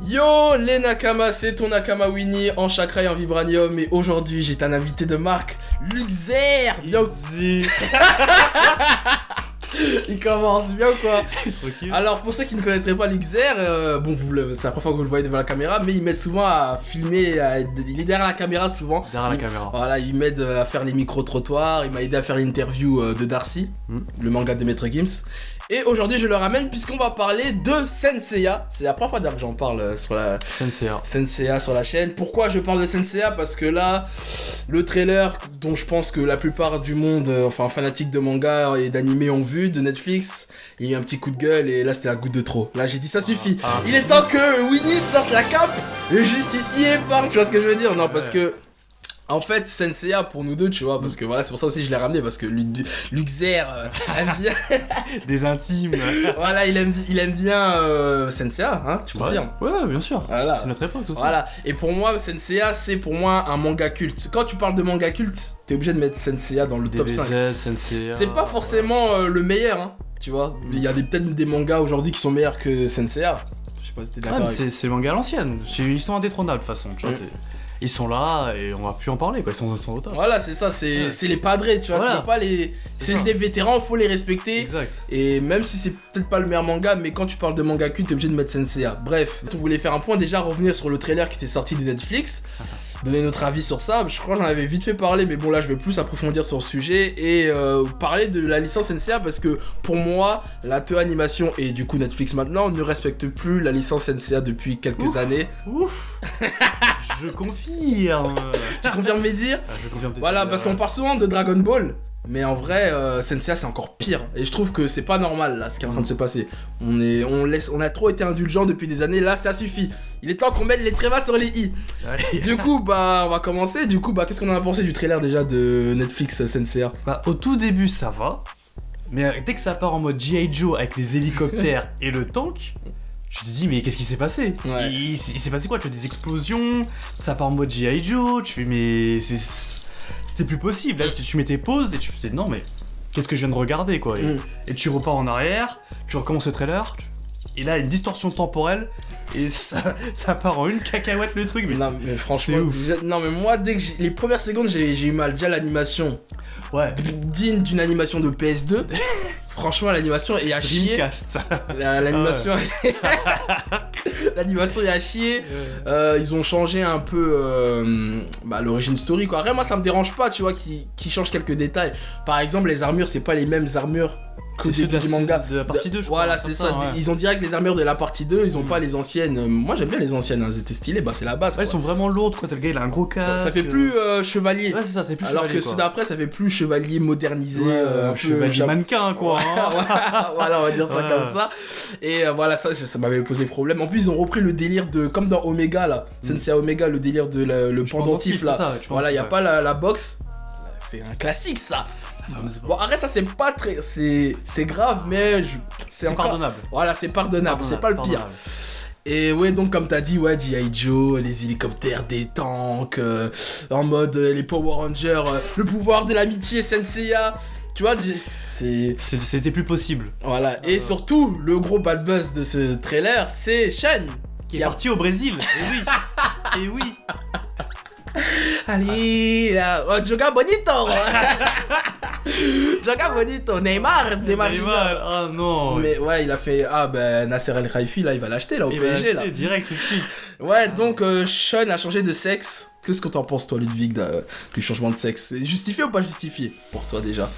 Yo les Nakama, c'est ton Nakama Winnie en chakra et en vibranium. Et aujourd'hui j'ai un invité de marque, Luxair. Yo. Il commence bien ou quoi? Okay. Alors pour ceux qui ne connaîtraient pas Luxair, c'est la première fois que vous le voyez devant la caméra, mais il m'aide souvent à filmer, il est derrière la caméra souvent. Derrière la caméra. Voilà, il m'aide à faire les micro-trottoirs, il m'a aidé à faire l'interview de Darcy, le manga de Maître Gims. Et aujourd'hui je le ramène puisqu'on va parler de Senseiya. C'est la première fois d'ailleurs que j'en parle sur la Senseiya sur la chaîne. Pourquoi je parle de Senseiya? Parce que là, le trailer dont je pense que la plupart du monde, enfin fanatiques de manga et d'anime ont vu, de Netflix, il y a eu un petit coup de gueule et là c'était la goutte de trop. Là j'ai dit ça suffit. Il est temps que Winnie sorte la cape, le justicier parle, tu vois ce que je veux dire? Non, parce que en fait, Senseiya pour nous deux, tu vois, parce que voilà, c'est pour ça aussi que je l'ai ramené, parce que Luxair aime bien des intimes. Voilà, il aime bien Senseiya, hein, tu confirmes? Ouais, bien sûr. Voilà. C'est notre époque aussi. Voilà. Et pour moi, Senseiya, c'est pour moi un manga culte. Quand tu parles de manga culte, t'es obligé de mettre Senseiya dans le top 5. Senseiya. C'est pas forcément le meilleur, hein, tu vois. Il y a peut-être des mangas aujourd'hui qui sont meilleurs que Senseiya. Je sais pas si t'es d'accord. C'est le manga à l'ancienne. Ils sont indétrônables de toute façon, tu vois. Ils sont là et on va plus en parler, quoi. Ils sont au top. Voilà, c'est ça, c'est les padrés, tu vois. Voilà. Tu peux pas les. C'est des vétérans, faut les respecter. Exact. Et même si c'est peut-être pas le meilleur manga, mais quand tu parles de manga culte, t'es obligé de mettre Senseiya. Bref, on voulait faire un point, déjà revenir sur le trailer qui était sorti de Netflix, donner notre avis sur ça. Je crois que j'en avais vite fait parler, mais bon, là je vais plus approfondir sur le sujet et parler de la licence Senseiya parce que pour moi, la Toei Animation et du coup Netflix maintenant ne respecte plus la licence Senseiya depuis quelques années. Ouf. Je confirme. Tu confirmes mes dires? Je confirme tes Voilà, dires, parce qu'on parle souvent de Dragon Ball. Mais en vrai, Senseiya c'est encore pire. Et je trouve que c'est pas normal là ce qui est en train de se passer. On a trop été indulgents depuis des années, là ça suffit. Il est temps qu'on mette les trémas sur les i. Du coup, on va commencer. Du coup, qu'est-ce qu'on en a pensé du trailer déjà de Netflix Senseiya? Au tout début ça va. Mais dès que ça part en mode G.I. Joe avec les hélicoptères et le tank, je te dis mais qu'est-ce qui s'est passé? Il s'est passé quoi? Tu vois des explosions, ça part en mode G.I. Joe, tu fais mais c'était plus possible. Là tu mets tes pauses et tu te dis non mais qu'est-ce que je viens de regarder quoi? Et tu repars en arrière, tu recommences le trailer, et là une distorsion temporelle et ça part en une cacahuète le truc. Non mais franchement, non mais moi dès que les premières secondes j'ai eu mal. Déjà l'animation. Ouais. Digne d'une animation de PS2. Franchement, l'animation est à chier. L'animation l'animation est à chier. Ils ont changé un peu l'origin story quoi. Après moi ça me dérange pas, tu vois, qu'ils changent quelques détails. Par exemple, les armures, c'est pas les mêmes armures qu'au début du manga. De la partie 2, je crois. Voilà, c'est ça. Ouais. Ils ont direct les armures de la partie 2, ils ont pas les anciennes. Moi j'aime bien les anciennes, elles étaient stylées, c'est la base. Ouais, elles sont vraiment lourdes quoi. T'as le gars, il a un gros casque. Ça fait plus chevalier. Ouais, c'est ça, c'est plus alors chevalier. Alors que ceux d'après, ça fait plus chevalier modernisé. Chevalier mannequin quoi. Voilà, on va dire ça comme ça. Et voilà, ça m'avait posé problème. En plus, ils ont repris le délire de. Comme dans Omega là. Senseiya Omega, le délire de le pendentif là. Voilà, y a pas la boxe. C'est un classique ça. Bon, après ça c'est pas très. C'est grave, mais c'est encore pardonnable. Voilà, c'est pardonnable, c'est pas le pire. Et ouais, donc comme t'as dit, ouais, G.I. Joe, les hélicoptères, des tanks, en mode les Power Rangers, le pouvoir de l'amitié Senseiya. Tu vois, c'était plus possible. Voilà, et surtout, le gros bad buzz de ce trailer, c'est Sean qui est parti au Brésil. Et oui. Allez, joga bonito. Joga bonito. Neymar. Ah non. Mais ouais, il a fait Nasser El Khelaifi là, il va l'acheter là au PSG là. Direct tout de suite. Ouais, donc Sean a changé de sexe. Qu'est-ce que t'en penses toi, Ludwig, du changement de sexe? C'est justifié ou pas justifié pour toi déjà?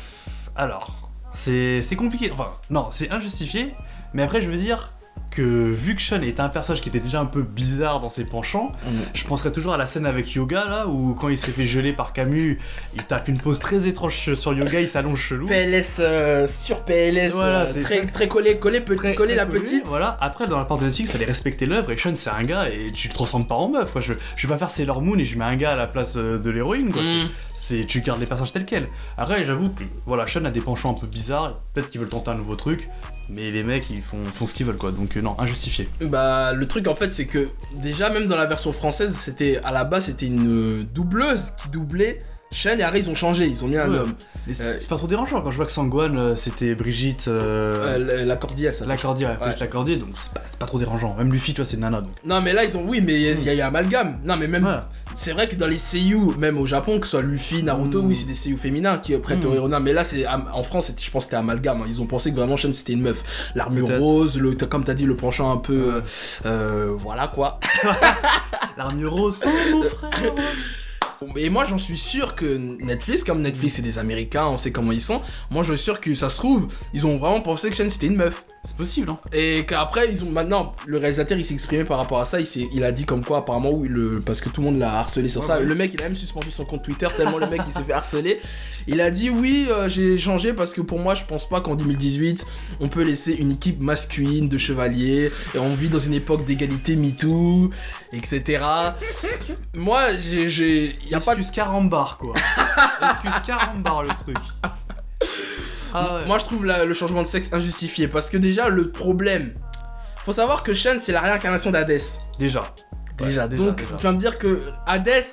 Alors, c'est compliqué. Enfin, non, c'est injustifié. Mais après, je veux dire que vu que Sean était un personnage qui était déjà un peu bizarre dans ses penchants, je penserais toujours à la scène avec Yoga là, où quand il s'est fait geler par Camus, il tape une pose très étrange sur Yoga, il s'allonge chelou. PLS sur PLS, voilà, très collé la petite. Voilà, après dans la part de Netflix, fallait respecter l'œuvre et Sean c'est un gars et tu te transformes pas en meuf quoi. Je vais pas faire Sailor Moon et je mets un gars à la place de l'héroïne quoi. Tu gardes les personnages tels quels. Après j'avoue que voilà, Sean a des penchants un peu bizarres, peut-être qu'ils veulent tenter un nouveau truc, mais les mecs ils font ce qu'ils veulent quoi, donc non, injustifié. Le truc en fait c'est que déjà même dans la version française, à la base c'était une doubleuse qui doublait Shen et Harry, ils ont changé, ils ont mis un homme. Mais c'est pas trop dérangeant quand je vois que Sangwan, c'était Brigitte. L'accordier, elle s'appelle. L'accordier, Brigitte L'accordier, donc c'est pas trop dérangeant. Même Luffy, tu vois, c'est une nana. Donc. Non, mais là, ils ont. Oui, mais il y a eu amalgame. Non, mais même. Ouais. C'est vrai que dans les seiyuu, même au Japon, que ce soit Luffy, Naruto, oui, c'est des seiyuu féminins qui prêtent au héroïne. Mais là, en France, je pense que c'était amalgame. Ils ont pensé que vraiment Shen c'était une meuf. L'armure rose, comme t'as dit, le penchant un peu. Voilà quoi. L'armure rose, oh mon frère. Et moi j'en suis sûr que Netflix, comme Netflix c'est des Américains, on sait comment ils sont, moi je suis sûr que ça se trouve, ils ont vraiment pensé que Shen c'était une meuf. C'est possible, hein. Et qu'après, maintenant, le réalisateur il s'est exprimé par rapport à ça, il a dit comme quoi apparemment, oui, parce que tout le monde l'a harcelé sur ça. Ouais. Le mec il a même suspendu son compte Twitter tellement le mec il s'est fait harceler. Il a dit oui, j'ai changé parce que pour moi je pense pas qu'en 2018 on peut laisser une équipe masculine de chevaliers, et on vit dans une époque d'égalité MeToo, etc. Moi y a pas de... Excuse carambar quoi. Excuse carambar le truc. Ah ouais. Moi je trouve le changement de sexe injustifié parce que déjà le problème, faut savoir que Shen c'est la réincarnation d'Hadès. Déjà. Donc tu vas me dire que Hadès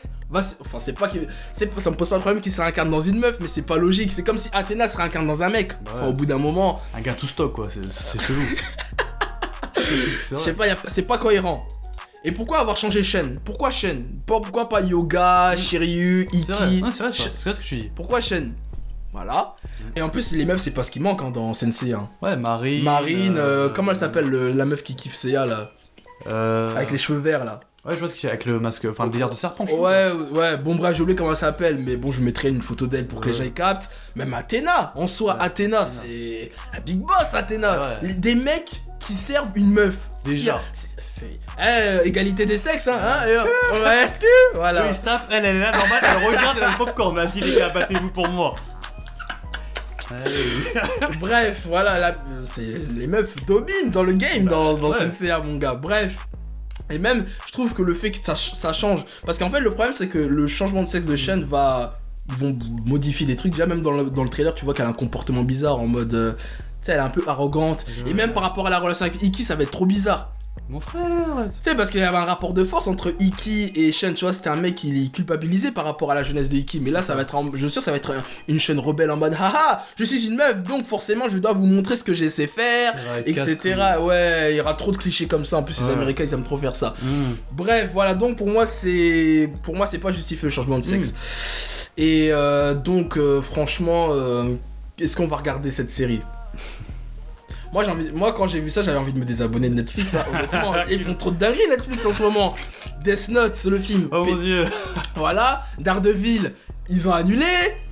c'est pas ça me pose pas de problème qu'il se réincarne dans une meuf, mais c'est pas logique. C'est comme si Athéna se réincarne dans un mec. Ouais. Enfin, au bout d'un moment, un gars tout stock quoi, c'est chelou. Je sais pas, c'est pas cohérent. Et pourquoi avoir changé Shen? Pourquoi Shen? Pourquoi pas Yoga, Shiryu, Iki? C'est vrai ce que tu dis. Pourquoi Shen? Voilà. Et en plus, les meufs, c'est pas ce qui manque dans Sensei. Hein. Ouais, Marine. Comment elle s'appelle, la meuf qui kiffe Seiya là? Avec les cheveux verts là. Ouais, je vois ce que c'est avec le masque, enfin le délire de serpent. Ouais, bon bref, j'ai oublié comment elle s'appelle, mais bon, je mettrai une photo d'elle pour que les gens y captent. Même Athéna, en soi, Athéna, c'est la big boss, Athéna. Ouais. Des mecs qui servent une meuf. Déjà. C'est égalité des sexes, hein. Est-ce que voilà. Oui, Staff, elle est là, normal, elle regarde, elle a le popcorn. Vas-y les gars, battez-vous pour moi. Bref, voilà, les meufs dominent dans le game, dans Senseiya, mon gars. Bref. Et même, je trouve que le fait que ça change, parce qu'en fait, le problème, c'est que le changement de sexe de Shen ils vont modifier des trucs. Déjà, même dans le trailer, tu vois qu'elle a un comportement bizarre, en mode, tu sais, elle est un peu arrogante. Et même par rapport à la relation avec Iki, ça va être trop bizarre. Mon frère. Tu sais, parce qu'il y avait un rapport de force entre Iki et Shen, tu vois, c'était un mec qui est culpabilisé par rapport à la jeunesse de Iki. Mais là, ça va être, je suis sûr, ça va être une Shen rebelle en mode, haha, je suis une meuf, donc forcément, je dois vous montrer ce que je sais faire, etc. Ouais, il y aura trop de clichés comme ça. En plus, les Américains, ils aiment trop faire ça. Bref, voilà, donc pour moi, c'est pas justifié le changement de sexe. Et donc, franchement, est-ce qu'on va regarder cette série? Moi, quand j'ai vu ça, j'avais envie de me désabonner de Netflix, hein, honnêtement. Ils font trop de dingueries Netflix en ce moment. Death Note, le film. Oh mon dieu. Voilà, Daredevil, ils ont annulé.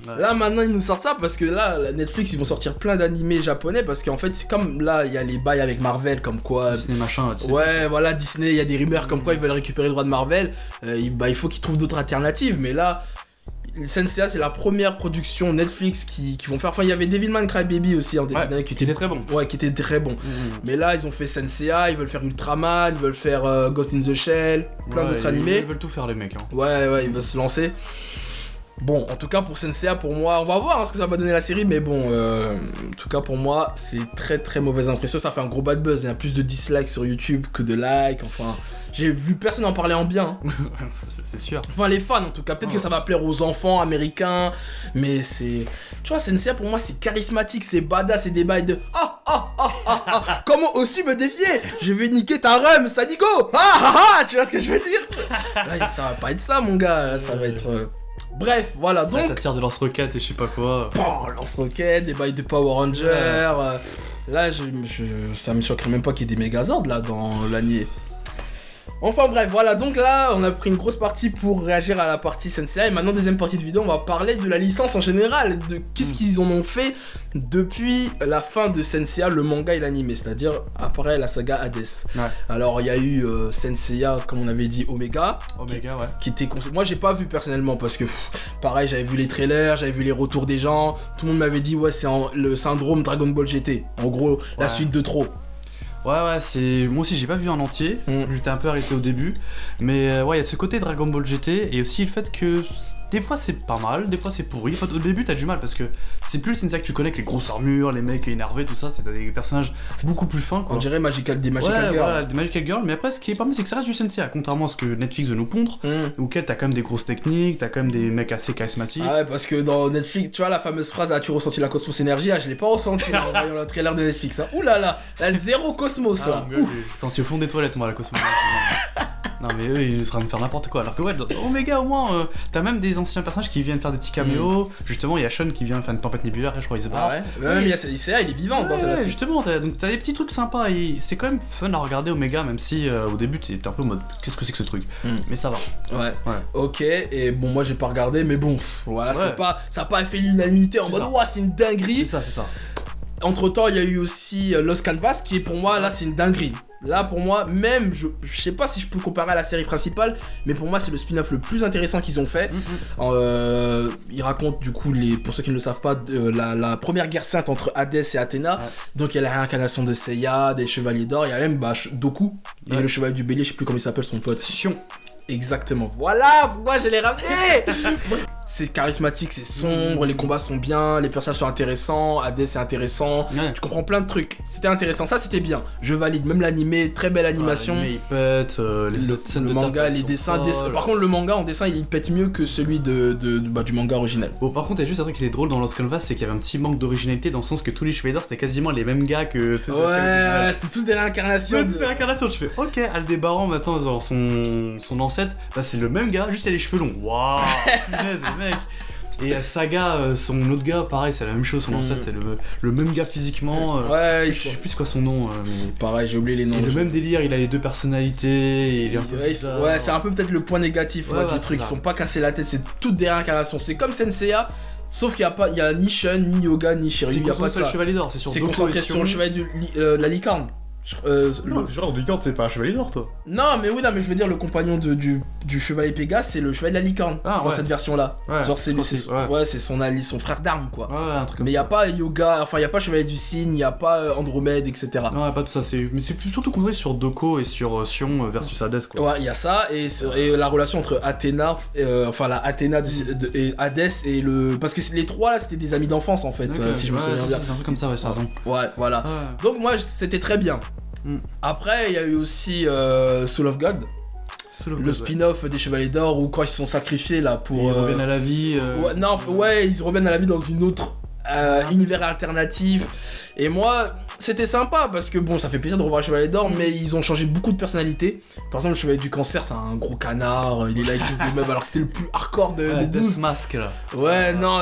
Ouais. Là, maintenant, ils nous sortent ça parce que là, Netflix, ils vont sortir plein d'animés japonais parce qu'en fait, c'est comme là, il y a les bails avec Marvel, comme quoi. Disney machin, là, tu sais. Ouais, voilà, Disney, il y a des rumeurs comme quoi ils veulent récupérer le droit de Marvel. Il faut qu'ils trouvent d'autres alternatives, mais là. Senseiya, c'est la première production Netflix qui vont faire. Enfin, il y avait Devilman Crybaby aussi en début d'année qui était très bon. Ouais, qui était très bon. Mais là, ils ont fait Senseiya, ils veulent faire Ultraman, ils veulent faire Ghost in the Shell, plein d'autres animés. Ils veulent tout faire, les mecs. Hein. Ouais, ils veulent se lancer. Bon, en tout cas, pour Senseiya, pour moi, on va voir ce que ça va donner la série, mais bon, en tout cas, pour moi, c'est très très mauvaise impression. Ça fait un gros bad buzz. Il y a plus de dislikes sur YouTube que de likes, enfin. J'ai vu personne en parler en bien. C'est sûr. Enfin, les fans en tout cas. Peut-être que ça va plaire aux enfants américains. Mais c'est. Tu vois, Senseiya pour moi c'est charismatique, c'est badass, c'est des bails de. Comment aussi me défier? Je vais niquer ta rhum, Sadigo! Tu vois ce que je veux dire? Là, ça va pas être ça, mon gars. Là, ça va être. Bref, voilà donc. Ça tire de lance-roquettes et je sais pas quoi. Lance-roquettes, des bails de Power Rangers. Là, ça me choquerait même pas qu'il y ait des Megazords là dans l'année. Enfin bref, voilà, donc là, on a pris une grosse partie pour réagir à la partie Senseiya. Et maintenant, deuxième partie de vidéo, on va parler de la licence en général, de qu'est-ce qu'ils en ont fait depuis la fin de Senseiya, le manga et l'anime, c'est-à-dire après la saga Hades. Ouais. Alors, il y a eu Senseiya, comme on avait dit, Omega. Qui était moi, j'ai pas vu personnellement, parce que, pareil, j'avais vu les trailers, j'avais vu les retours des gens, tout le monde m'avait dit, ouais, c'est le syndrome Dragon Ball GT. En gros, la suite de trop. Ouais, c'est. Moi aussi, j'ai pas vu en entier. J'étais un peu arrêté au début. Mais ouais, il y a ce côté Dragon Ball GT et aussi le fait que des fois c'est pas mal, des fois c'est pourri. Au début, t'as du mal parce que c'est plus le Sensei que tu connais, avec les grosses armures, les mecs énervés, tout ça. C'est des personnages beaucoup plus fins, quoi. On dirait des Magical Girls. Voilà, des Magical Girls. Mais après, ce qui est pas mal, c'est que ça reste du Sensei, contrairement à ce que Netflix veut nous pondre. Où t'as quand même des grosses techniques, t'as quand même des mecs assez charismatiques. Ah ouais, parce que dans Netflix, tu vois la fameuse phrase as-tu ressenti la Cosmos Énergie? Je l'ai pas ressenti en voyant le trailer de Netflix. Hein. Ouh là là, la zéro Cosmos là. T'es au fond des toilettes, moi, la Cosmos. Non mais eux ils seraient me faire n'importe quoi. Alors que ouais, dans Omega au moins, t'as même des anciens personnages qui viennent faire des petits caméos. Justement, il y a Sean qui vient faire une tempête nébulaire, je crois il se barre. Ah ouais. Même il y a Célicea, il est vivant dans celle-là. Justement, donc t'as des petits trucs sympas et c'est quand même fun à regarder Omega, même si au début t'es un peu en mode qu'est-ce que c'est que ce truc. Mais ça va. Ouais. Ok, et bon moi j'ai pas regardé, mais bon, voilà, c'est pas, ça a pas fait l'unanimité en mode ouah c'est une dinguerie. C'est ça. Entre temps il y a eu aussi Lost Canvas qui est pour moi là c'est une dinguerie. Là pour moi même je sais pas si je peux comparer à la série principale, mais pour moi c'est le spin-off le plus intéressant qu'ils ont fait. Ils racontent du coup pour ceux qui ne le savent pas la première guerre sainte entre Hadès et Athéna. Donc il y a la réincarnation de Seiya, des chevaliers d'or, il y a même Doku, il y a le chevalier du bélier, je sais plus comment il s'appelle son pote. Sion. Exactement, voilà, moi je l'ai ramené. C'est charismatique, c'est sombre, les combats sont bien, les personnages sont intéressants, Hadès c'est intéressant, tu comprends plein de trucs. C'était intéressant, ça c'était bien. Je valide, même l'animé, très belle animation. Il pète, le manga, les dessins. Par contre, le manga en dessin il pète mieux que celui du manga original. Bon, par contre, il y a juste un truc qui était drôle dans Lost Canvas, c'est qu'il y avait un petit manque d'originalité dans le sens que tous les chevaliers d'or c'était quasiment les mêmes gars que ceux de la série. Ouais, c'était tous des réincarnations. Des réincarnations, tu fais ok, Aldébaran maintenant, genre son ancêtre, bah c'est le même gars, juste il a les cheveux longs. Waouh, punaise, le mec. Et Saga, son autre gars, pareil, c'est la même chose, son ancêtre, c'est le même gars physiquement. Ouais, je sais plus c'est quoi son nom. Pareil, j'ai oublié les noms. Et le même délire, il a les deux personnalités. Il est un peu ouais, c'est un peu peut-être le point négatif du truc. Ils sont pas cassés la tête, c'est toutes des réincarnations. C'est comme Senseiya. Sauf qu'il y a ni Shun, ni Yoga, ni Shiryu, il y a pas de ça. C'est le chevalier d'or, c'est concentré sur le chevalier de la licorne. Genre licorne, c'est pas un chevalier d'or, toi. Non, mais je veux dire, le compagnon du chevalier Pégase, c'est le chevalier de la licorne dans cette version-là. Ouais. Genre, c'est son frère d'armes, quoi. Ouais, un truc comme mais il y a pas Yoga, enfin, il y a pas chevalier du cygne, il y a pas Andromède, etc. Non, y a pas tout ça, mais c'est surtout concentré sur Doko et sur Sion versus Hadès, quoi. Ouais, il y a ça, et la relation entre Athéna, la Athéna et Hadès et le. Parce que les trois là, c'était des amis d'enfance en fait, si je me souviens bien. C'est un truc comme ça, ouais, c'est raison. Ouais, voilà. Donc, moi, c'était très bien. Après, il y a eu aussi Soul of God, le spin-off des Chevaliers d'Or, où quand ils se sont sacrifiés là pour. Ils reviennent à la vie. Ils reviennent à la vie dans une autre univers alternatif. Et moi, c'était sympa parce que bon, ça fait plaisir de revoir les Chevaliers d'Or, mais ils ont changé beaucoup de personnalités. Par exemple, le Chevalier du Cancer, c'est un gros canard, il est là avec des meufs, alors que c'était le plus hardcore des 12. Masque là. Ouais, non,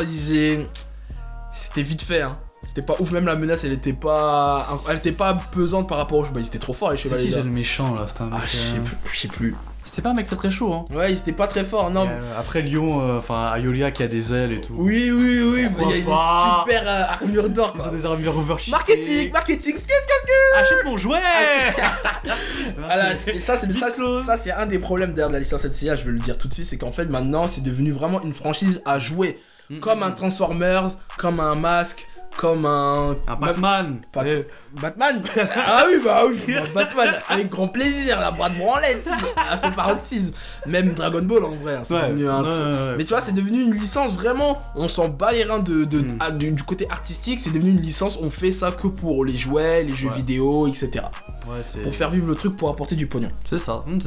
c'était vite fait, hein. C'était pas ouf, même la menace elle était pas pesante par rapport aux ils étaient trop forts les chevaliers. C'est qui le méchant là, c'était un mec. Je sais plus. C'était pas un mec très chaud, hein. Ouais, ils étaient pas très forts, non. Après Lyon, Ayolia qui a des ailes et tout. Oui, il y a une super armure d'or. Ils ont des armures overshit. Marketing, achète mon jouet. Voilà, ça c'est un des problèmes derrière la licence SCA, je vais le dire tout de suite, c'est qu'en fait maintenant c'est devenu vraiment une franchise à jouer. Comme un Transformers, comme un Mask, comme un Batman. Batman. Ah oui, Batman avec grand plaisir, la boîte branlette à ce paroxysme. Même Dragon Ball en vrai, c'est devenu un truc. Mais tu vois, c'est devenu une licence vraiment, on s'en bat les reins du côté artistique, c'est devenu une licence, on fait ça que pour les jouets, les jeux vidéo, etc. Pour faire vivre le truc, pour apporter du pognon. C'est ça. Hein.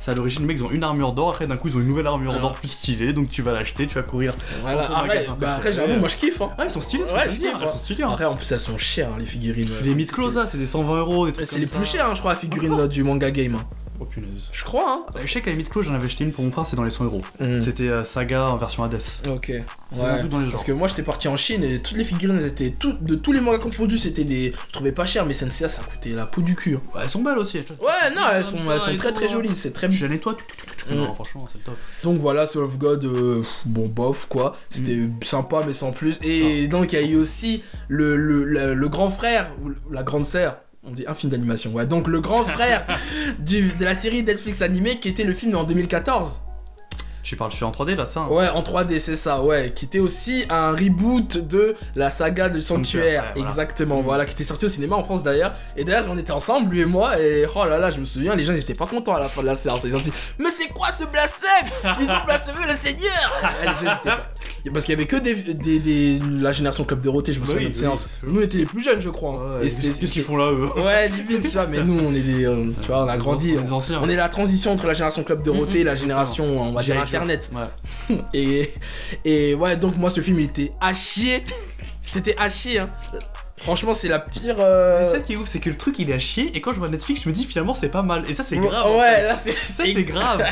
C'est à l'origine, les mecs ils ont une armure d'or, après d'un coup ils ont une nouvelle armure d'or plus stylée, donc tu vas l'acheter, tu vas courir. Voilà, après j'avoue, moi je kiffe. Hein. Ah, ils sont stylés, elles sont stylées. Après, en plus, elles sont chères, les figurines. Les Mythclose là, c'est des 120€, des trucs. C'est les plus chers, je crois, la figurine du manga game. Oh punaise. Je crois, hein. Je sais qu'à la Mythclose, j'en avais acheté une pour mon frère, c'est dans les 100€. C'était Saga en version Hades. Ok. C'est un truc dans les genres. Parce que moi j'étais parti en Chine et toutes les figurines, elles étaient de tous les mangas confondus, c'était des. Je trouvais pas cher, mais Senseiya ça coûtait la peau du cul. Ouais, elles sont belles aussi. Ouais, non, elles sont très très jolies, c'est très. Je nettoie. Non, franchement, c'est top. Donc voilà, Soul of God, bon bof quoi, c'était sympa mais sans plus. Et donc il y a eu aussi le grand frère ou la grande sœur. On dit un film d'animation, ouais. Donc le grand frère de la série Netflix animée qui était le film en 2014. Tu parles celui en 3D là, ça? Ouais, en 3D, c'est ça, ouais. Qui était aussi un reboot de la saga de Sanctuaire. Ouais, voilà. Exactement, voilà. Qui était sorti au cinéma en France d'ailleurs. Et d'ailleurs, on était ensemble, lui et moi. Et oh là là, je me souviens, les gens ils étaient pas contents à la fin de la séance. Ils ont dit, mais c'est quoi ce blasphème? Ils ont blasphémé le Seigneur! Les gens, ils étaient pas... Parce qu'il y avait que la génération Club Dorothée, je me souviens de notre séance. Nous, on était les plus jeunes, je crois. Ouais, qu'est-ce qu'ils font là, eux? Ouais, limite, tu vois. Mais nous, on est des. Tu vois, on a grandi. Les anciens. On est la transition entre la génération Club Dorothée et la génération, on va dire, Internet. Ouais. Et ouais, donc moi, ce film, il était à chier. C'était à chier, hein. Franchement, c'est la pire. C'est ça qui est ouf, c'est que le truc il est à chier et quand je vois Netflix, je me dis finalement c'est pas mal. Et ça c'est grave. Ouais, là c'est. Ça c'est grave.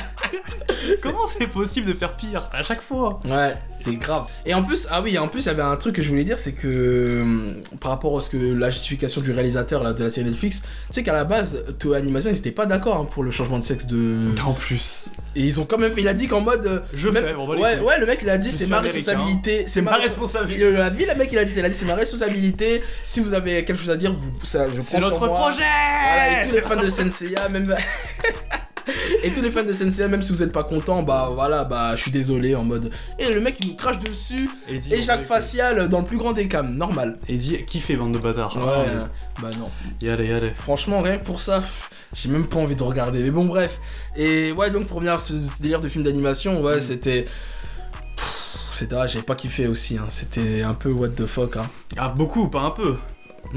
Comment c'est possible de faire pire à chaque fois? Ouais, c'est grave. Et en plus, ah oui, en plus, il y avait un truc que je voulais dire, c'est que par rapport à ce que la justification du réalisateur là, de la série Netflix, tu sais qu'à la base, Toei Animation, ils étaient pas d'accord pour le changement de sexe de. En plus. Et ils ont quand même fait, il a dit qu'en mode. Ouais, le mec il a dit c'est ma responsabilité. C'est ma responsabilité. Il a dit, le mec il a dit c'est ma responsabilité. Si vous avez quelque chose à dire, je prends c'est notre sur moi. projet. Voilà, et tous les fans de Senseiya, même. Et tous les fans de Senseiya, même si vous êtes pas contents, bah voilà, bah je suis désolé en mode. Et le mec il nous crache dessus. Et Jacques Facial dans le plus grand des cams, normal. Et il dit kiffez bande de bâtards. Ouais, bah non. Yallez. Franchement, rien que pour ça, j'ai même pas envie de regarder. Mais bon, bref. Et ouais, donc pour revenir à ce délire de film d'animation, ouais, c'était, j'avais pas kiffé aussi, hein. C'était un peu what the fuck, hein. Ah, beaucoup, pas un peu.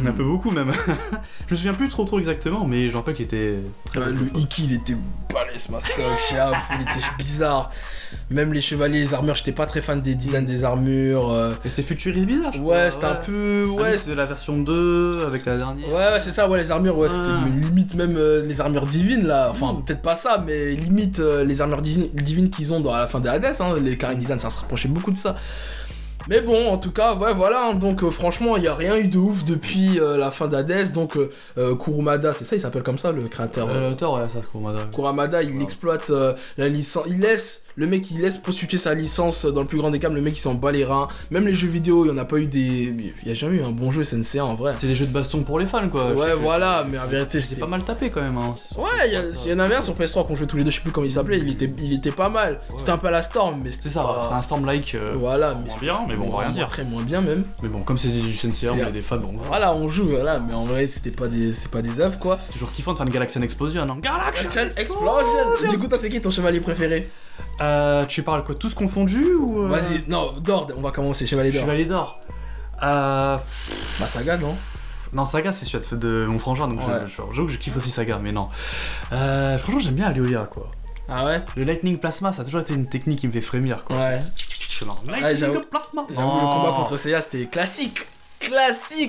Un peu beaucoup même. Je me souviens plus trop exactement, mais je me rappelle qu'il était très le Iki il était balèze, Mastoc, Chiab, il était bizarre. Même les chevaliers, les armures, j'étais pas très fan des designs des armures. Et c'était futuriste bizarre, je crois. Ouais, c'était un peu. Ouais, c'était la version 2 avec la dernière. Ouais, c'est ça, ouais, les armures, ouais, c'était limite même les armures divines là. Enfin, peut-être pas ça, mais limite les armures divines qu'ils ont dans la fin des Hades, hein, les Karen Design, ça se rapprochait beaucoup de ça. Mais bon, en tout cas, ouais, voilà, donc franchement, il n'y a rien eu de ouf depuis la fin d'Hades, donc Kurumada, c'est ça, il s'appelle comme ça, le créateur. L'auteur, ouais, ça, Kurumada. Kurumada, il exploite la licence, le mec, il laisse prostituer sa licence dans le plus grand des cas, le mec, il s'en bat les reins. Même les jeux vidéo, il n'y en a pas eu il n'y a jamais eu un bon jeu Senseiya en vrai. C'était des jeux de baston pour les fans, quoi. Ouais, voilà, mais en vérité, c'était pas mal tapé quand même, hein. Ouais, il y en avait un sur PS3 qu'on jouait tous les deux, je sais plus comment il s'appelait, il était pas mal. Ouais. C'était un peu à la Storm, mais c'était ça, c'était un Storm-like. Voilà, mais c'était bien, mais bon, on va rien dire. Très moins bien même. Mais bon, comme c'est du Senseiya, on est des fans, bon. Voilà, on joue, voilà, mais en vrai, c'est pas des œuvres, quoi. C'est toujours kiffant de faire une Galaxian Explosion, non? Galaxian Explosion. Du coup, toi, c'est qui ton chevalier préféré? Tu parles quoi, tous confondus ou Vas-y, non, d'or, on va commencer, Chevalier d'or. Chevalier d'or. Bah, Saga, non? Non, Saga, c'est celui de mon frangin, donc j'avoue que je kiffe aussi Saga, mais non. Franchement, j'aime bien Aliolia, quoi. Ah ouais? Le Lightning Plasma, ça a toujours été une technique qui me fait frémir, quoi. Ouais. Lightning Plasma. J'avoue, le combat contre Seiya, c'était classique.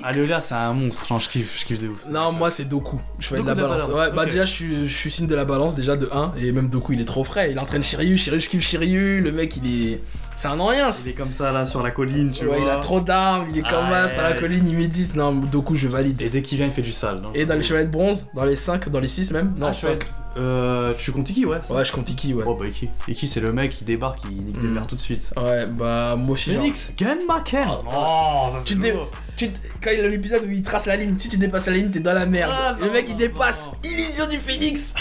Aliolia, c'est un monstre, genre je kiffe de ouf. Non, moi c'est Doku, je fais de la balance. Ouais, bah déjà je suis signe de la balance déjà de 1, et même Doku il est trop frais, il entraîne Shiryu, je kiffe Shiryu, le mec il est... C'est un rien. Il est comme ça là sur la colline, tu vois. Ouais, il a trop d'armes, il est comme ça sur la colline, il médite. Non, Doku je valide. Et dès qu'il vient il fait du sale. Et dans les chevaliers de bronze, dans les 5, dans les 6 même. Non, 5. Tu comptes Iki, ouais. Ouais, je compte Iki, ouais. Oh bah Iki c'est le mec qui débarque, il nique des mères tout de suite. Ouais, bah moi aussi. Phoenix, Genmaken. Oh, ça c'est quand il y a l'épisode où il trace la ligne, si tu dépasses la ligne, t'es dans la merde. Et le mec il dépasse, illusion du phénix.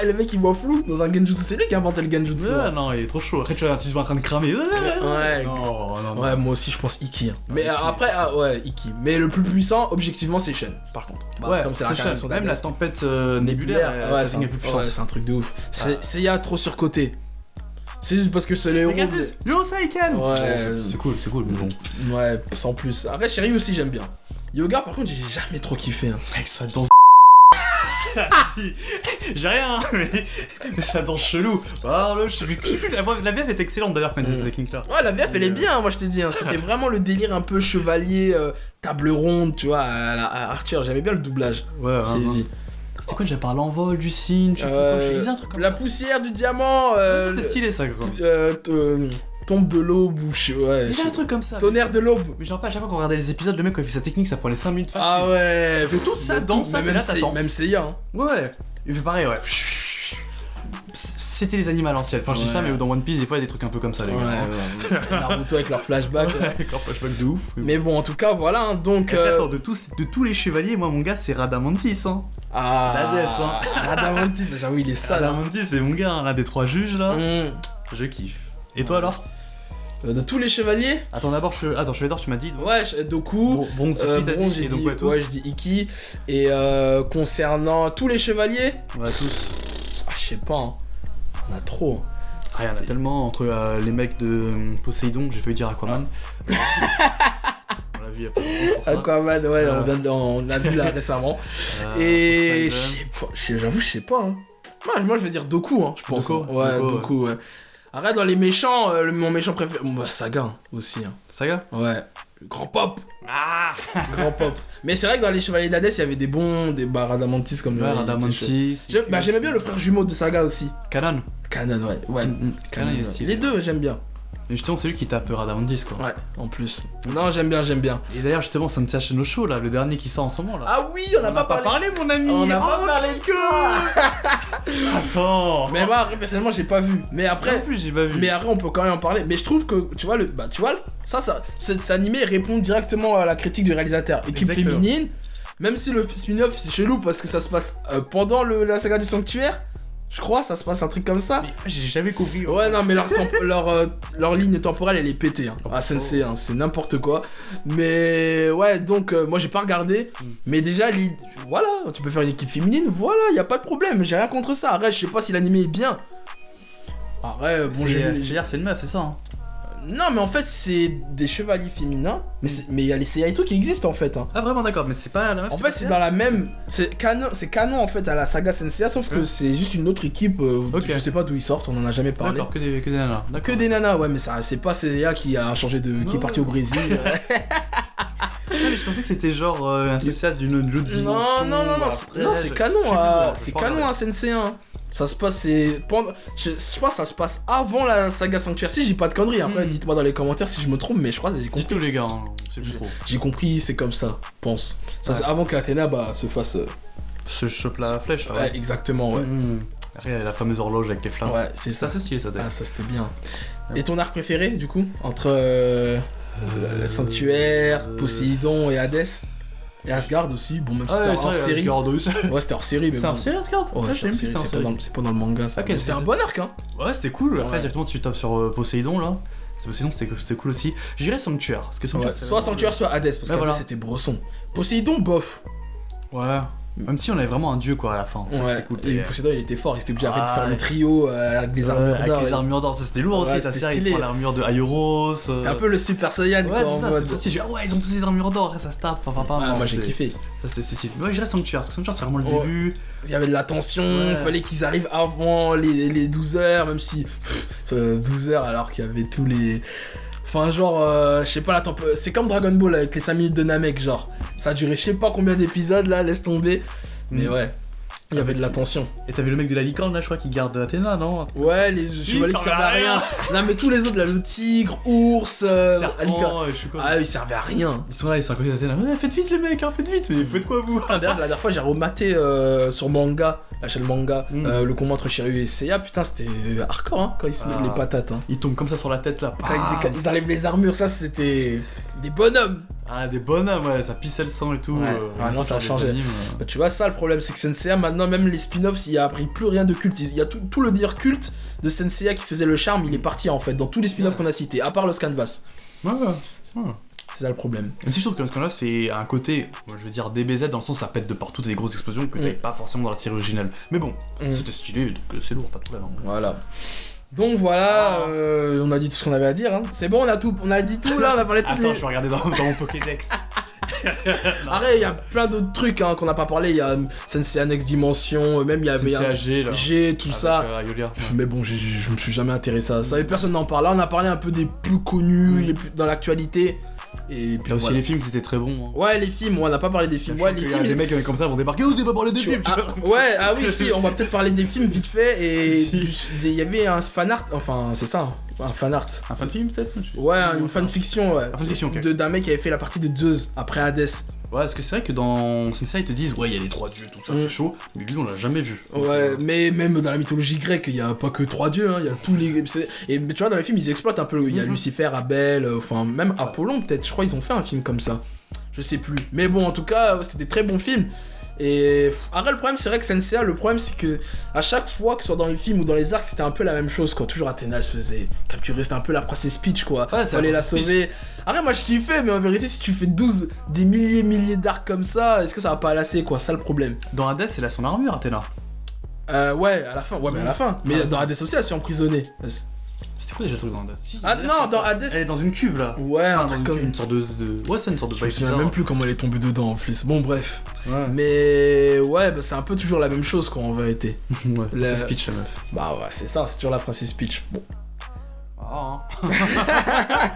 Et le mec il voit flou dans un genjutsu, c'est lui qui a inventé le genjutsu. Ouais, non, il est trop chaud. Après tu vois en train de cramer. Ouais. Non. Ouais, moi aussi je pense Iki. Mais Iki. Après, ouais, Iki. Mais le plus puissant, objectivement, c'est Shen, par contre. Bah, ouais, comme c'est Shen. Même la tempête nébulaire, ouais, c'est plus puissant. Ouais, c'est un truc de ouf. Seiya trop surcoté. C'est juste parce que c'est les héros. Yousaiken. Ouais, c'est cool, mais bon. Ouais, sans plus. Après, Shiryu aussi, j'aime bien. Yoga, par contre, j'ai jamais trop kiffé. Hein. Mec, ça danse. Si. J'ai rien, mais ça danse chelou. Oh, là, je sais plus. La VF est excellente d'ailleurs quand il y a cette technique-là. Ouais, la VF elle est bien, moi je t'ai dit. Hein. C'était vraiment le délire un peu chevalier, table ronde, tu vois, à Arthur. J'aimais bien le doublage. Ouais, c'était quoi déjà par l'envol du signe, je sais plus, un truc comme la poussière du diamant. C'était stylé ça, quoi. Tombe de l'aube ou ouais. Il y a un truc comme ça. Tonnerre de l'aube. Mais genre pas à chaque fois qu'on regardait les épisodes, le mec quand il fait sa technique, ça prenait 5 minutes facile. Ah ouais. Il fait toute ça danse, mais là t'attends. Même Seiya. Hein. Ouais. Il fait pareil, ouais. C'était les animaux à l'ancienne. Enfin, je dis ça, mais dans One Piece, des fois, il y a des trucs un peu comme ça, les gars. Ouais. Naruto avec leur flashback. Avec leur flashback de ouf. Mais bon, en tout cas, voilà. Hein, donc. Attends, de tous les chevaliers, moi, mon gars, c'est Radamantis. Hein. Ah. La déesse, hein. Radamantis, j'avoue, il est sale. Radamantis, c'est mon gars, l'un des 3 juges, là. Je kiffe. Et toi alors? De tous les chevaliers? Attends, d'abord, Chevalier d'Or, tu m'as dit. Donc... Ouais, Doku. Bronze, Bronze, j'ai dit. Ouais, je dis Iki. Et concernant tous les chevaliers? Ouais, tous. Ah, je sais pas. Hein. On a trop. Ah, il y en a tellement entre les mecs de Poséidon, j'ai failli dire Aquaman. On l'a vu il y a pas longtemps pour ça. Aquaman, ouais, on l'a vu là récemment. Et j'avoue, je sais pas. Hein. Moi, je vais dire Doku, hein, je pense. Doku, ouais, Doku, ouais. Arrête, dans les méchants, mon méchant préféré. Saga aussi. Hein. Saga? Ouais. Le grand pop. Ah. Grand pop. Mais c'est vrai que dans les Chevaliers d'Hadès, il y avait des bons, des Radamantis comme Radamantis. J'aimais bien le frère jumeau de Saga aussi. Kanan. Kanan, ouais. Kanan, il est stylé. Les deux, j'aime bien. Mais justement, c'est lui qui tape Radamantis, quoi. Ouais, en plus. Non, j'aime bien. Et d'ailleurs, justement, Senseiya Shunosho, là, le dernier qui sort en ce moment, là. Ah oui, on n'a pas parlé, mon ami. On n'a pas parlé de ça. Attends. Mais moi, personnellement, j'ai pas vu. Mais après, en plus, j'ai pas vu. Mais après, on peut quand même en parler. Mais je trouve que, tu vois, cet animé répond directement à la critique du réalisateur. Équipe féminine, même si le spin-off, c'est chelou parce que ça se passe pendant la saga du sanctuaire. Je crois, ça se passe un truc comme ça. Mais j'ai jamais compris. Ouais, non, mais leur ligne temporelle, elle est pétée. Hein. À Sensei, hein, c'est n'importe quoi. Mais ouais, donc, moi, j'ai pas regardé. Mais déjà, voilà, tu peux faire une équipe féminine, voilà, y a pas de problème. J'ai rien contre ça. Arrête, je sais pas si l'animé est bien. Arrête, bon, c'est une meuf, c'est ça, hein. Non, mais en fait, c'est des chevaliers féminins. Mais il y a les Seiya et tout qui existent en fait. Hein. Ah, vraiment, d'accord, mais c'est pas la même. En fait, c'est dans la même. C'est canon en fait à la saga Senseiya, sauf que c'est juste une autre équipe. Je sais pas d'où ils sortent, on en a jamais parlé. D'accord, que des nanas. Que des nanas, ouais, mais ça, c'est pas Seiya qui a changé de. Qui est parti au Brésil. Mais je pensais que c'était genre un Senseiya d'une autre dimension. Non, c'est canon. C'est canon à Senseiya. Ça se passe, je pense que ça se passe avant la saga Sanctuaire. Si j'ai pas de conneries, après dites-moi dans les commentaires si je me trompe, mais je crois que j'ai compris. Dites-nous les gars, hein, c'est plus trop. J'ai compris, c'est comme ça, pense. Ça, c'est avant qu'Athéna se fasse. Se chope la flèche. Ouais, exactement, ouais. Après, il y a la fameuse horloge avec les flammes. Ouais, c'est ça. Ça, c'est stylé, ça. Ah, ça c'était bien. Et ton arc préféré, du coup, entre Sanctuaire, Poséidon et Hadès? Et Asgard aussi, bon, même si c'était hors série. Ouais, c'était hors série, mais c'est hors série, Asgard? Ouais, c'est pas dans le manga, ça. Okay, c'était un bon arc, hein. Ouais, c'était cool. Après, directement, tu tapes sur Poséidon, là. Poséidon, c'était cool aussi. J'irais Sanctuaire. Parce que Sanctuaire, soit Sanctuaire, soit Hadès, parce qu'Hadès, c'était brosson. Poséidon, bof. Ouais. Même si on avait vraiment un dieu, quoi, à la fin. Ouais, cool. Et Poséidon, il était fort, il était obligé de faire le trio avec les armures d'or. Avec les armures d'or, ça c'était lourd aussi. Ta série, il prend l'armure de Aioros. C'était un peu le Super Saiyan, quoi. Ouais, ils ont tous ces armures d'or, après ça se tape. Moi j'ai kiffé. Ça c'était stylé. Ouais, j'irais Sanctuaire, parce que Sanctuaire, c'est vraiment le début. Il y avait de la tension, il fallait qu'ils arrivent avant les 12 heures, même si 12 heures alors qu'il y avait tous les. Enfin, genre, je sais pas, c'est comme Dragon Ball avec les 5 minutes de Namek, genre. Ça a duré je sais pas combien d'épisodes là, laisse tomber. Mais ouais, il y avait de la tension. Et t'avais le mec de la licorne là, je crois, qui garde Athéna, non? Ouais, les chevaliers qui servaient à rien. Non, mais tous les autres là, le tigre, ours, serpent, ils servaient à rien. Ils sont là, ils sont à côté d'Athéna. Ouais, faites vite les mecs, hein, faites vite, mais faites quoi vous? D'ailleurs, la dernière fois, j'ai rematé sur manga, la chaîne manga, le combat entre Shiryu et Seiya. Putain, c'était hardcore hein, quand ils se mettent les patates. Hein. Ils tombent comme ça sur la tête là. Quand ils enlèvent les armures, ça c'était des bonhommes. Ah, des bonhommes, ouais, ça pissait le sang et tout. Ouais. Non, ça a changé. Bah, tu vois, ça le problème, c'est que Senseiya, maintenant, même les spin-offs, il y a plus rien de culte. Il y a tout le dire culte de Senseiya qui faisait le charme, il est parti en fait, dans tous les spin-offs qu'on a cités, à part le Canvas. Ouais, c'est vrai. C'est ça le problème. Même si je trouve que le Canvas fait un côté, je veux dire, DBZ, dans le sens ça pète de partout, des grosses explosions que t'avais pas forcément dans la série originale. Mais bon, c'était stylé, donc c'est lourd, pas de problème. Hein. Voilà. Donc voilà, on a dit tout ce qu'on avait à dire. Hein. C'est bon, on a dit tout là, on a parlé de tout. Attends, je vais regarder dans mon Pokédex. Arrête, il y a plein d'autres trucs qu'on n'a pas parlé. Il y a Senseiya Next Dimension, même il y avait G, tout avec ça. Mais bon, je me suis jamais intéressé à ça. Et personne n'en parle. Là, on a parlé un peu des plus connus, les plus dans l'actualité. Et puis là aussi, les films c'était très bon. Hein. Ouais, les films, on n'a pas parlé des films. Ouais, les films. Des mecs comme ça vont débarquer, vous n'avez pas parlé des films. Oui, si, on va peut-être parler des films vite fait. Et il y avait un fanart, enfin, c'est ça. Un fanart. Un fanfilm peut-être? Ouais, une fanfiction, ouais. Un fanfiction, okay. D'un mec qui avait fait la partie de Zeus après Hadès. Ouais, parce que c'est vrai que dans Senseiya ils te disent ouais, il y a les 3 dieux, tout ça, c'est chaud, mais lui on l'a jamais vu. Ouais, mais même dans la mythologie grecque, il y a pas que 3 dieux, hein, il y a tous les. Et tu vois, dans les films, ils exploitent un peu. Il y a Lucifer, Abel, enfin, même Apollon, peut-être, je crois, ils ont fait un film comme ça. Je sais plus. Mais bon, en tout cas, c'est des très bons films. Et après, le problème, c'est vrai que Senseiya, le problème, c'est que à chaque fois, que ce soit dans les films ou dans les arcs, c'était un peu la même chose, quoi. Toujours Athéna, elle se faisait capturer, c'était un peu la princesse Peach, quoi. Ouais, Fallait la sauver. Après, moi, je kiffais, mais en vérité, si tu fais 12, des milliers d'arcs comme ça, est-ce que ça va pas lasser, quoi? Ça, le problème. Dans Hades, elle a son armure, Athéna. Ouais, à la fin, ouais, mais à la fin. Mais dans Hades aussi, elle s'est emprisonnée. C'est quoi déjà le truc dans Hades? Ah non, dans Hades. Elle est dans une cuve là. Ouais, un Enfin, truc comme. une sorte de. Ouais, c'est une sorte de Je me souviens même plus comment elle est tombée dedans en plus. Bon, bref. Ouais. Mais ouais, bah, c'est un peu toujours la même chose, quoi, en vérité. Ouais, La- c'est Peach la meuf. Bah ouais, c'est ça, c'est toujours la princesse Peach. Bon, Ah, hein.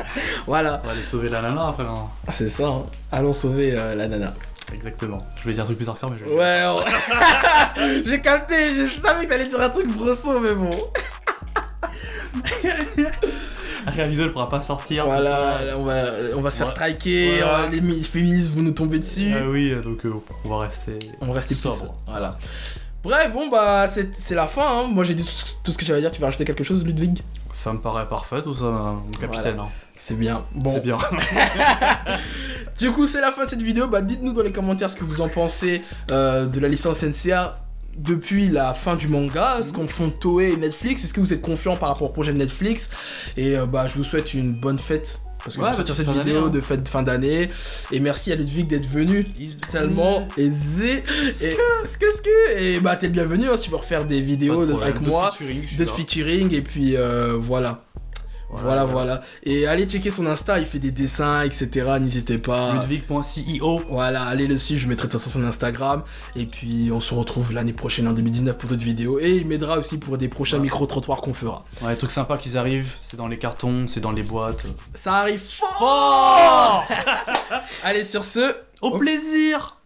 voilà, On va aller sauver la nana après là. c'est ça. Hein. Allons sauver la nana. Exactement. Je voulais dire un truc plus hardcore, mais je vais. Ouais, j'ai capté, je savais que t'allais dire un truc brosson, mais bon. Rien visuel pourra pas sortir. Voilà, là, on va se faire striker, Voilà. les féministes vont nous tomber dessus. Ah oui, donc on va rester. On va rester plus. sobre. Voilà. Bref, bon bah c'est la fin. Hein. Moi j'ai dit tout ce que j'avais à dire. Tu vas rajouter quelque chose, Ludwig? Ça me paraît parfait tout ça, mon capitaine. Voilà. Hein. C'est bien. Bon. C'est bien. Du coup, c'est la fin de cette vidéo. Bah, dites-nous dans les commentaires ce que vous en pensez de la licence Senseiya depuis la fin du manga, ce qu'en font Toei et Netflix. Est-ce que vous êtes confiants par rapport au projet de Netflix? Et bah, je vous souhaite une bonne fête. Parce que Ouais, je vais sortir cette fin vidéo d'année, hein. de fête de fin d'année. Et merci à Ludwig d'être venu spécialement. Et et bah, t'es le bienvenu hein, si tu veux refaire des vidéos avec moi. D'autres featuring. Et puis voilà. Voilà. Et allez checker son Insta, il fait des dessins, etc. N'hésitez pas. Ludwig.ceo. Voilà, allez le suivre, je mettrai de toute façon son Instagram. Et puis on se retrouve l'année prochaine en 2019 pour d'autres vidéos. Et il m'aidera aussi pour des prochains micro-trottoirs qu'on fera. Ouais, les trucs sympas qui arrivent, c'est dans les cartons, c'est dans les boîtes. Ça arrive fort. Allez, sur ce, Au plaisir.